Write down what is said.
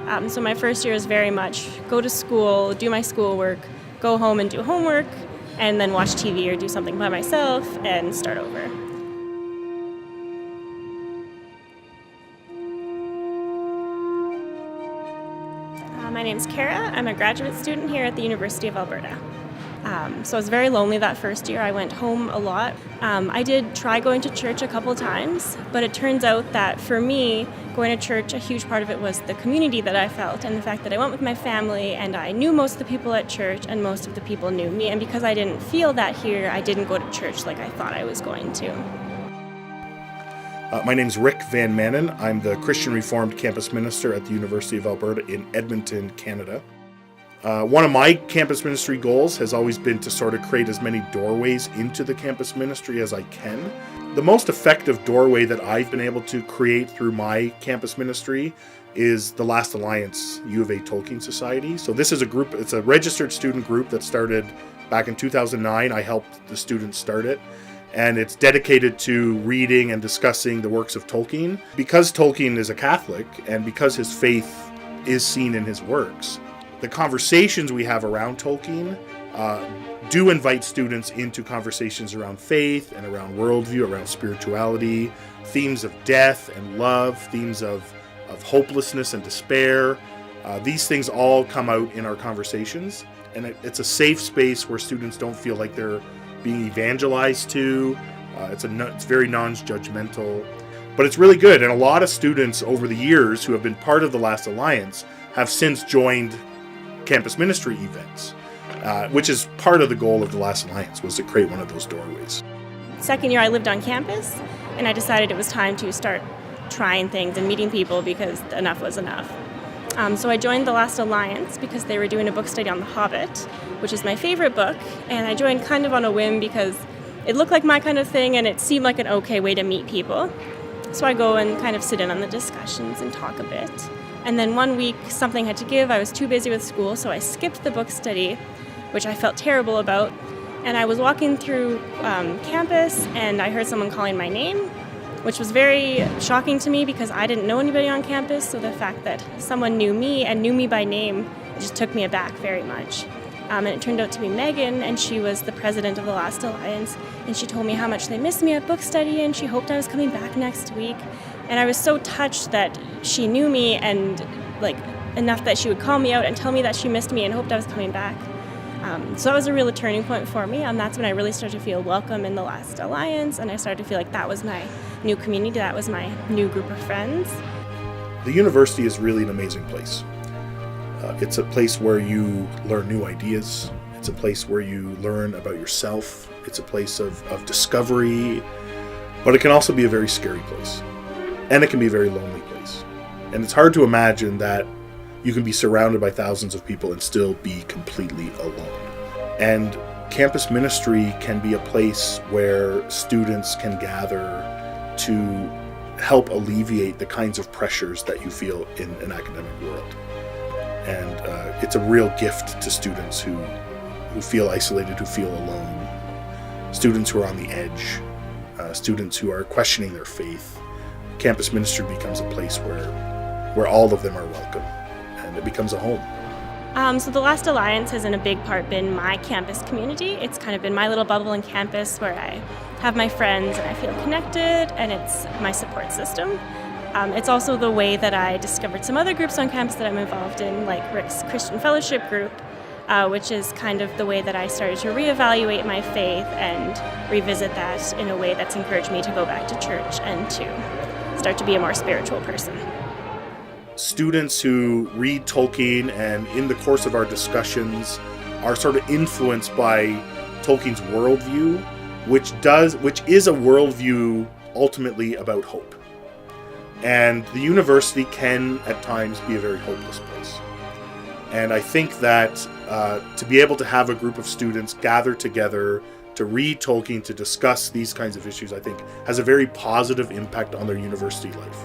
So my first year is very much go to school, do my schoolwork, go home and do homework, and then watch TV or do something by myself and start over. My name's Cara. I'm a graduate student here at the University of Alberta. So I was very lonely that first year. I went home a lot. I did try going to church a couple times, but it turns out that for me, going to church, a huge part of it was the community that I felt and the fact that I went with my family and I knew most of the people at church and most of the people knew me. And because I didn't feel that here, I didn't go to church like I thought I was going to. My name's Rick Van Manen. I'm the Christian Reformed campus minister at the University of Alberta in Edmonton, Canada. One of my campus ministry goals has always been to sort of create as many doorways into the campus ministry as I can. The most effective doorway that I've been able to create through my campus ministry is the Last Alliance U of A Tolkien Society. So this is a group, it's a registered student group that started back in 2009. I helped the students start it. And it's dedicated to reading and discussing the works of Tolkien. Because Tolkien is a Catholic and because his faith is seen in his works, the conversations we have around Tolkien do invite students into conversations around faith and around worldview, around spirituality, themes of death and love, themes of hopelessness and despair. These things all come out in our conversations, and it's a safe space where students don't feel like they're being evangelized to. It's very non-judgmental, but it's really good. And a lot of students over the years who have been part of the Last Alliance have since joined campus ministry events, which is part of the goal of the Last Alliance, was to create one of those doorways. Second year I lived on campus and I decided it was time to start trying things and meeting people because enough was enough. So I joined the Last Alliance because they were doing a book study on The Hobbit, which is my favorite book, and I joined kind of on a whim because it looked like my kind of thing and it seemed like an okay way to meet people. So I go and kind of sit in on the discussions and talk a bit. And then one week something had to give, I was too busy with school, so I skipped the book study, which I felt terrible about. And I was walking through campus and I heard someone calling my name, which was very shocking to me because I didn't know anybody on campus, so the fact that someone knew me and knew me by name, it just took me aback very much. And it turned out to be Megan, and she was the president of the Last Alliance, and she told me how much they missed me at book study and she hoped I was coming back next week. And I was so touched that she knew me and enough that she would call me out and tell me that she missed me and hoped I was coming back. So that was a real turning point for me, and that's when I really started to feel welcome in the Last Alliance, and I started to feel like that was my new community, that was my new group of friends. The university is really an amazing place. It's a place where you learn new ideas. It's a place where you learn about yourself. It's a place of discovery, but it can also be a very scary place, and it can be a very lonely place. And it's hard to imagine that you can be surrounded by thousands of people and still be completely alone. And campus ministry can be a place where students can gather to help alleviate the kinds of pressures that you feel in an academic world. And it's a real gift to students who feel isolated, who feel alone, students who are on the edge, students who are questioning their faith. Campus ministry becomes a place where all of them are welcome. It becomes a home. So the Last Alliance has in a big part been my campus community. It's kind of been my little bubble in campus where I have my friends and I feel connected, and it's my support system. It's also the way that I discovered some other groups on campus that I'm involved in, like Rick's Christian Fellowship group, which is kind of the way that I started to reevaluate my faith and revisit that in a way that's encouraged me to go back to church and to start to be a more spiritual person. Students who read Tolkien and in the course of our discussions are sort of influenced by Tolkien's worldview, which is a worldview ultimately about hope. And the university can at times be a very hopeless place. And I think that to be able to have a group of students gather together to read Tolkien, to discuss these kinds of issues, I think has a very positive impact on their university life.